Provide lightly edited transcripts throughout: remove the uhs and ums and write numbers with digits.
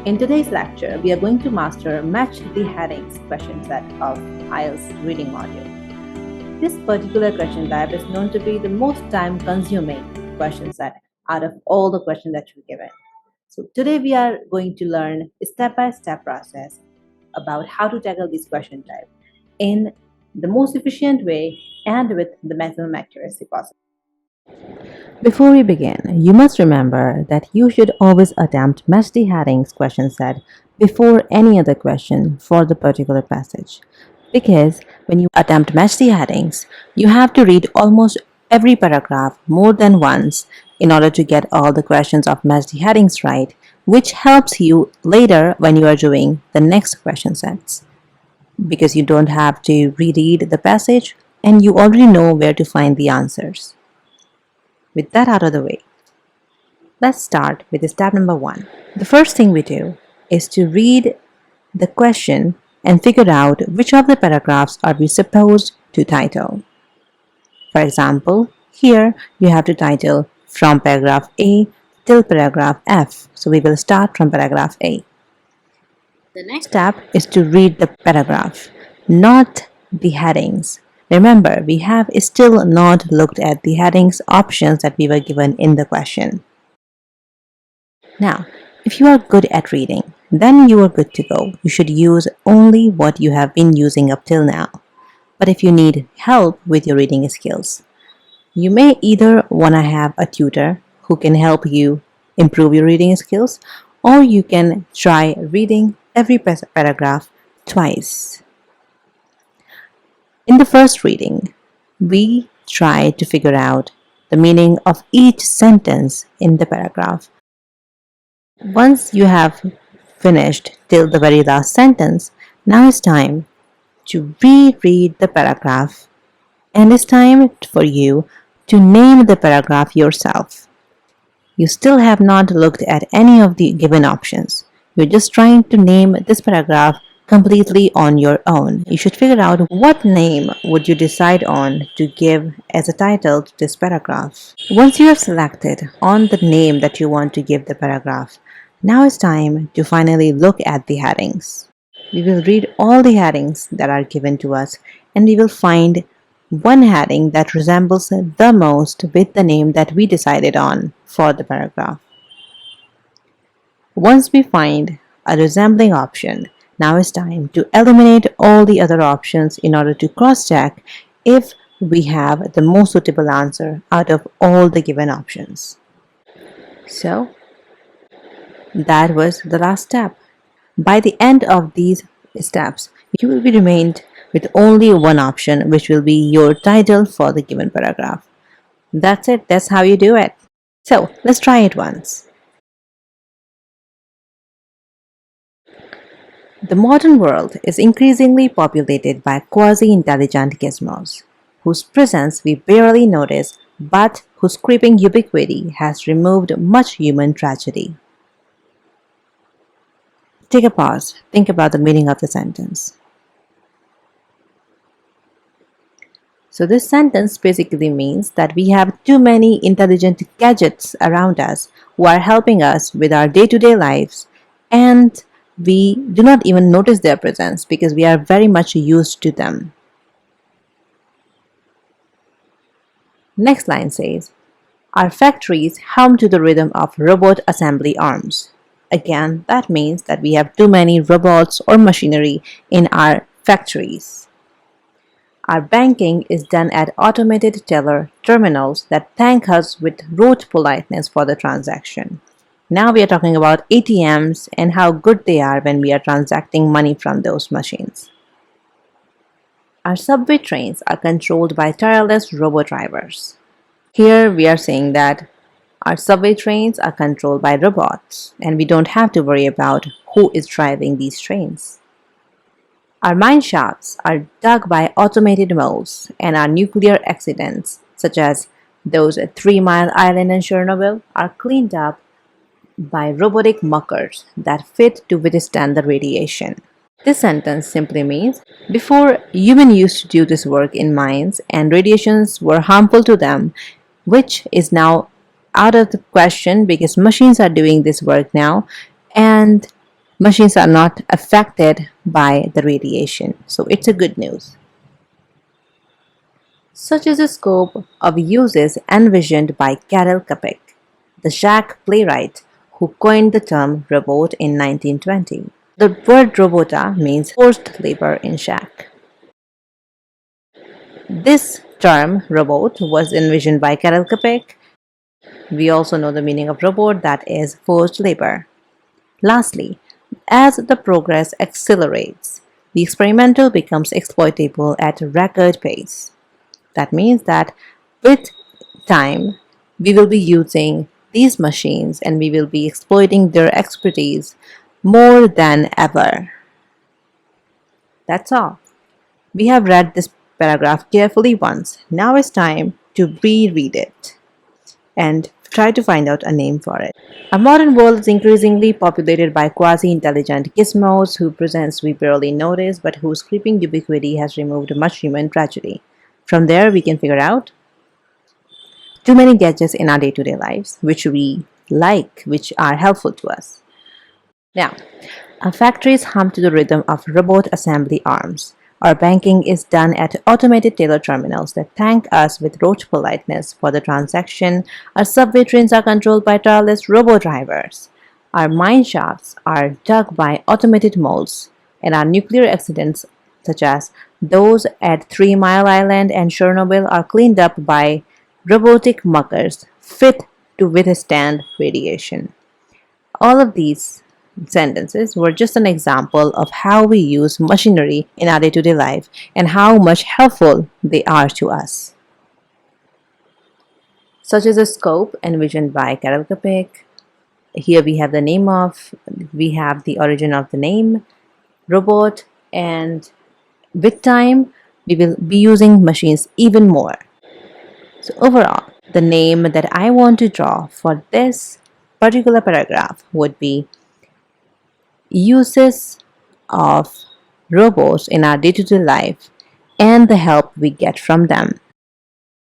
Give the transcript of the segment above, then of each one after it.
In today's lecture, we are going to master Match the Headings question set of IELTS reading module. This particular question type is known to be the most time-consuming question set out of all the questions that you're given. So today we are going to learn a step-by-step process about how to tackle this question type in the most efficient way and with the maximum accuracy possible. Before we begin, you must remember that you should always attempt match the headings question set before any other question for the particular passage. Because when you attempt match the headings, you have to read almost every paragraph more than once in order to get all the questions of match the headings right, which helps you later when you are doing the next question sets. Because you don't have to reread the passage and you already know where to find the answers. With that out of the way, let's start with step number 1. The first thing we do is to read the question and figure out which of the paragraphs are we supposed to title. For example, here you have to title from paragraph A till paragraph F. So we will start from paragraph A. The next step is to read the paragraph, not the headings. Remember, we have still not looked at the headings options that we were given in the question. Now, if you are good at reading, then you are good to go. You should use only what you have been using up till now. But if you need help with your reading skills, you may either want to have a tutor who can help you improve your reading skills, or you can try reading every paragraph twice. In the first reading, we try to figure out the meaning of each sentence in the paragraph. Once you have finished till the very last sentence, now it's time to reread the paragraph, and it's time for you to name the paragraph yourself. You still have not looked at any of the given options. You're just trying to name this paragraph completely on your own. You should figure out what name would you decide on to give as a title to this paragraph. Once you have selected on the name that you want to give the paragraph, now it's time to finally look at the headings. We will read all the headings that are given to us, and we will find one heading that resembles the most with the name that we decided on for the paragraph. Once we find a resembling option, now it's time to eliminate all the other options in order to cross-check if we have the most suitable answer out of all the given options. So, that was the last step. By the end of these steps, you will be remained with only one option, which will be your title for the given paragraph. That's it. That's how you do it. So, let's try it once. The modern world is increasingly populated by quasi-intelligent gizmos, whose presence we barely notice, but whose creeping ubiquity has removed much human tragedy. Take a pause. Think about the meaning of the sentence. So this sentence basically means that we have too many intelligent gadgets around us who are helping us with our day-to-day lives, and we do not even notice their presence because we are very much used to them. Next line says, our factories hum to the rhythm of robot assembly arms. Again, that means that we have too many robots or machinery in our factories. Our banking is done at automated teller terminals that thank us with rote politeness for the transaction. Now we are talking about ATMs and how good they are when we are transacting money from those machines. Our subway trains are controlled by tireless robo-drivers. Here we are saying that our subway trains are controlled by robots, and we don't have to worry about who is driving these trains. Our mine shafts are dug by automated moles, and our nuclear accidents, such as those at 3 Mile Island in Chernobyl, are cleaned up by robotic muckers that fit to withstand the radiation. This sentence simply means, before humans used to do this work in mines and radiations were harmful to them, which is now out of the question because machines are doing this work now, and machines are not affected by the radiation. So it's a good news. Such is the scope of uses envisioned by Karel Capek, the Czech playwright who coined the term robot in 1920. The word robota means forced labor in Czech. This term robot was envisioned by Karel Capek. We also know the meaning of robot, that is forced labor. Lastly, as the progress accelerates, the experimental becomes exploitable at record pace. That means that with time, we will be using these machines and we will be exploiting their expertise more than ever. That's all. We have read this paragraph carefully once. Now it's time to reread it and try to find out a name for it. Our modern world is increasingly populated by quasi-intelligent gizmos who presents we barely notice but whose creeping ubiquity has removed much human tragedy. From there, we can figure out too many gadgets in our day-to-day lives, which we like, which are helpful to us. Now, our factories hum to the rhythm of robot assembly arms. Our banking is done at automated teller terminals that thank us with rote politeness for the transaction. Our subway trains are controlled by tireless robot drivers. Our mine shafts are dug by automated molds, and our nuclear accidents, such as those at 3 Mile Island and Chernobyl, are cleaned up by robotic muckers fit to withstand radiation. All of these sentences were just an example of how we use machinery in our day to day life and how much helpful they are to us. Such as a scope envisioned by Karel Capek. Here we have the name of, we have the origin of the name, robot, and with time we will be using machines even more. So overall, the name that I want to draw for this particular paragraph would be uses of robots in our day-to-day life and the help we get from them.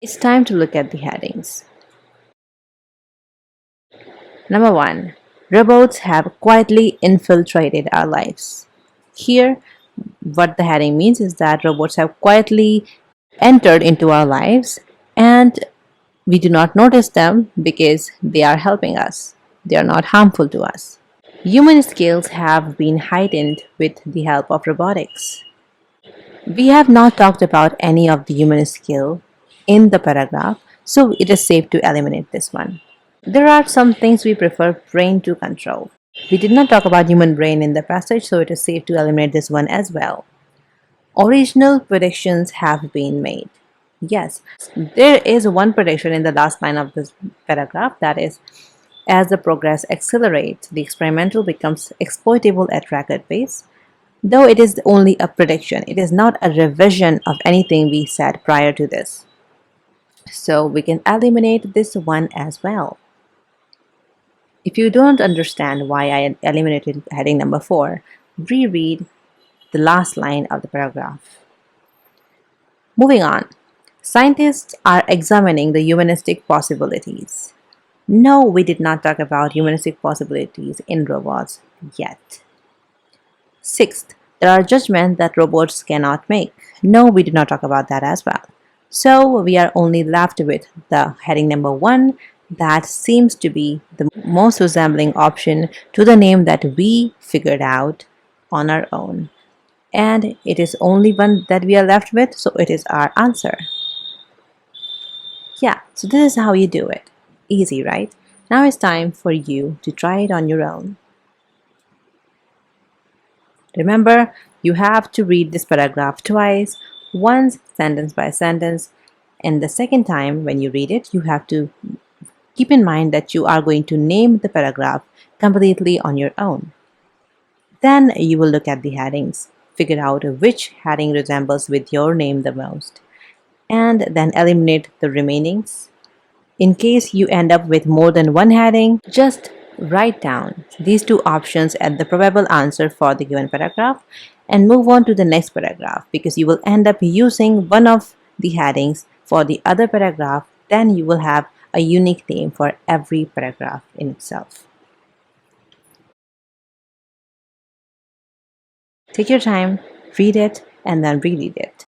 It's time to look at the headings. Number 1. Robots have quietly infiltrated our lives. Here, what the heading means is that robots have quietly entered into our lives and we do not notice them because they are helping us. They are not harmful to us. Human skills have been heightened with the help of robotics. We have not talked about any of the human skill in the paragraph, so it is safe to eliminate this one. There are some things we prefer brain to control. We did not talk about human brain in the passage, so it is safe to eliminate this one as well. Original predictions have been made. Yes, there is one prediction in the last line of this paragraph, that is, as the progress accelerates, the experimental becomes exploitable at record pace. Though it is only a prediction, it is not a revision of anything we said prior to this. So we can eliminate this one as well. If you don't understand why I eliminated heading number 4, reread the last line of the paragraph. Moving on. Scientists are examining the humanistic possibilities. No, we did not talk about humanistic possibilities in robots yet. Sixth, there are judgments that robots cannot make. No, we did not talk about that as well. So we are only left with the heading number 1 that seems to be the most resembling option to the name that we figured out on our own. And it is only one that we are left with, so it is our answer. Yeah, so this is how you do it. Easy, right? Now it's time for you to try it on your own. Remember, you have to read this paragraph twice, once sentence by sentence, and the second time when you read it, you have to keep in mind that you are going to name the paragraph completely on your own. Then you will look at the headings, figure out which heading resembles with your name the most, and then eliminate the remainings. In case you end up with more than one heading, just write down these two options as the probable answer for the given paragraph and move on to the next paragraph, because you will end up using one of the headings for the other paragraph. Then you will have a unique name for every paragraph in itself. Take your time, read it, and then reread it.